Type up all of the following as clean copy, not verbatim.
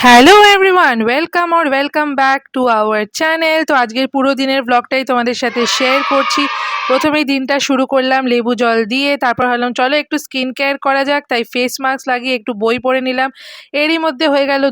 Hello everyone, welcome back to our channel. তো আজকের পুরো দিনের ব্লগটাই তোমাদের সাথে শেয়ার করছি। প্রথমেই দিনটা শুরু করলাম লেবু জল দিয়ে, তারপর ভাবলাম চলো একটু স্কিন কেয়ার করা যাক, তাই ফেস মাস্ক লাগিয়ে একটু বই পড়ে নিলাম। এরই মধ্যে হয়ে গেল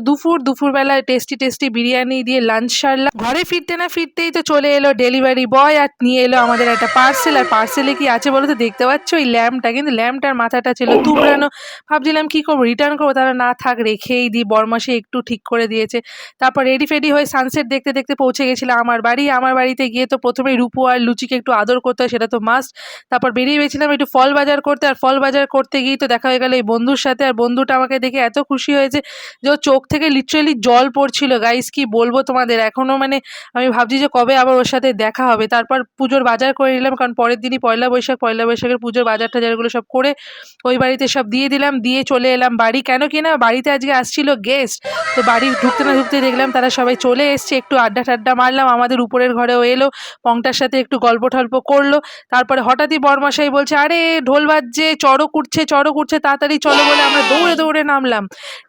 দুপুরবেলায় টেস্টি বিরিয়ানি দিয়ে লাঞ্চ সারলাম। ঘরে ফিরতে না ফিরতেই তো চলে এলো ডেলিভারি বয় আর নিয়ে এলো আমাদের একটা পার্সেল। আর পার্সেলে কি আছে বলো তো, দেখতে পাচ্ছ ওই ল্যাম্পটা, কিন্তু ল্যাম্পটার মাথাটা ছিল তুবড়ানো। ভাবছিলাম কি করবো, রিটার্ন করবো, তারা না থাক রেখেই দিই, বরমাসে একটু ঠিক করে দিয়েছে। তারপর রেডি ফেডি হয়ে সানসেট দেখতে দেখতে পৌঁছে গেছিলাম আমার বাড়িতে গিয়ে তো প্রথমে রূপু আর লুচিকে একটু আদর করতে হয়, সেটা তো মাস্ট। তারপর বেরিয়ে গেছিলাম একটু ফল বাজার করতে, আর ফল বাজার করতে গিয়ে তো দেখা হয়ে গেল এই বন্ধুর সাথে। আর বন্ধুটা আমাকে দেখে এত খুশি হয়েছে যে ওর চোখ থেকে লিটারেলি জল পড়ছিল। গাইস কি বলবো তোমাদের, এখনো মানে আমি ভাবছি যে কবে আবার ওর সাথে দেখা হবে। তারপর পুজোর বাজার করে নিলাম, কারণ পরের দিনই পয়লা বৈশাখের পুজোর বাজার টাজারগুলো সব করে ওই বাড়িতে সব দিয়ে দিলাম, দিয়ে চলে এলাম বাড়ি। কেন কি না, বাড়িতে আজকে আসছিল গেস্ট। তো বাড়ি ঢুকতে না ঢুকতে দেখলাম তারা সবাই চলে এসছে, একটু আড্ডা টাড্ডা মারলাম, আমাদের উপরের ঘরেও এলো, পংটার সাথে একটু গল্প টল্প করলো। তারপরে হঠাৎই বরমশাই বলছে আরে ঢোল বাজছে, চড়ক উঠছে তাড়াতাড়ি চলো, বলে আমরা দৌড়ে দৌড়ে নামলাম।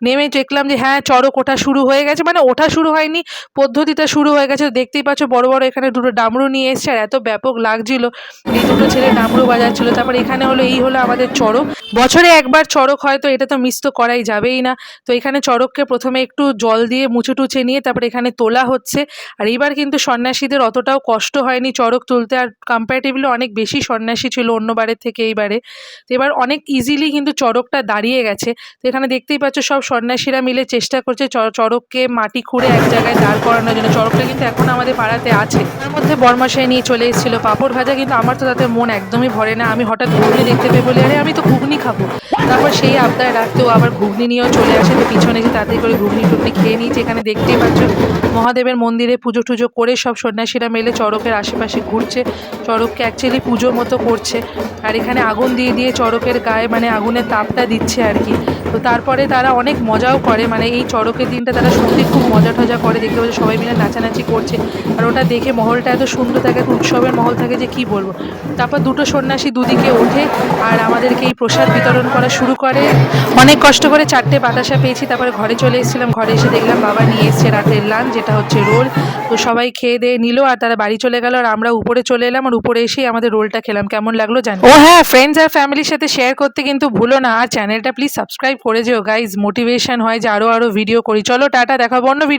নেমে দেখলাম যে হ্যাঁ চড়ক ওঠা শুরু হয়ে গেছে, মানে ওঠা শুরু হয়নি, পদ্ধতিটা শুরু হয়ে গেছে। দেখতেই পাচ্ছ বড় বড় এখানে দুটো ডামরু নিয়ে এসছে, আর এত ব্যাপক লাগছিল, এই দুটো ছেলে ডামরু বাজাচ্ছিল। তারপর এখানে হলো আমাদের চড়ক। বছরে একবার চড়ক হয়, তো এটা তো মিস তো করাই যাবেই না। তো এখানে চড়ককে প্রথমে একটু জল দিয়ে মুছে টুছে নিয়ে তারপরে এখানে তোলা হচ্ছে। আর এইবার কিন্তু সন্ন্যাসীদের অতটাও কষ্ট হয়নি চড়ক তুলতে, আর কম্পারেটিভলি অনেক বেশি সন্ন্যাসী ছিল অন্যবারের থেকে এইবারে। তো এবার অনেক ইজিলি কিন্তু চড়কটা দাঁড়িয়ে গেছে। তো এখানে দেখতেই পাচ্ছ সব সন্ন্যাসীরা মিলে চেষ্টা করছে চড়ককে মাটি খুঁড়ে এক জায়গায় দাঁড় করানোর জন্য। চড়কটা কিন্তু এখন আমাদের পাড়াতে আছে। তার মধ্যে বরমাসাই নিয়ে চলে এসেছিল পাঁপড় ভাজা, কিন্তু আমার তো তাতে মন একদমই ভরে না। আমি হঠাৎ ঘুগনি দেখতে পেয়ে বলি আরে আমি তো ঘুগনি খাবো। তারপর সেই আবদার রাখতেও আবার ঘুগনি নিয়েও চলে আসে। তো পিছনে এসে তাড়াতাড়ি করে ঘুগনি টুগনি খেয়ে নিয়েছি। এখানে দেখতেই পাচ্ছ মহাদেবের মন্দিরে পুজো টুজো করে সব সন্ন্যাসীরা মিলে চড়কের আশেপাশে ঘুরছে, চড়ককে অ্যাকচুয়ালি পুজো মতো করছে। আর এখানে আগুন দিয়ে দিয়ে চড়কের গায়ে মানে আগুনের তাপটা দিচ্ছে আর কি। তো তারপরে তারা অনেক মজাও করে, মানে এই চড়কের দিনটা তারা সত্যি খুব মজা টজা করে। দেখতে পাচ্ছ সবাই মিলে নাচানাচি করছে, আর ওটা দেখে মহলটা এত সুন্দর থাকে, একটা উৎসবের মহল থাকে যে কি বলবো। তারপর দুটো সন্ন্যাসী দুদিকে ওঠে আর আমাদেরকে এই প্রসাদ বিতরণ করা শুরু করে। অনেক কষ্ট করে 4টে বাতাসা পেয়েছি, তারপরে ঘরে চলে এসেছিলাম। ঘরে এসে দেখলাম বাবা নিয়ে এসছে রাতের লাঞ্চ, যেটা হচ্ছে রোল। তো সবাই খেয়ে দিয়ে নিল আর তারা বাড়ি চলে গেল, আর আমরা উপরে চলে এলাম। আর উপরে এসেই আমাদের রোলটা খেলাম, কেমন লাগলো জানি। ও হ্যাঁ, ফ্রেন্ডস আর ফ্যামিলির সাথে শেয়ার করতে কিন্তু ভুলো না, আর চ্যানেলটা প্লিজ সাবস্ক্রাইব করে যেও গাইজ, মোটিভেশন হয় যে আরো ভিডিও করি। চলো টাটা, দেখাবো অন্য ভিডিও।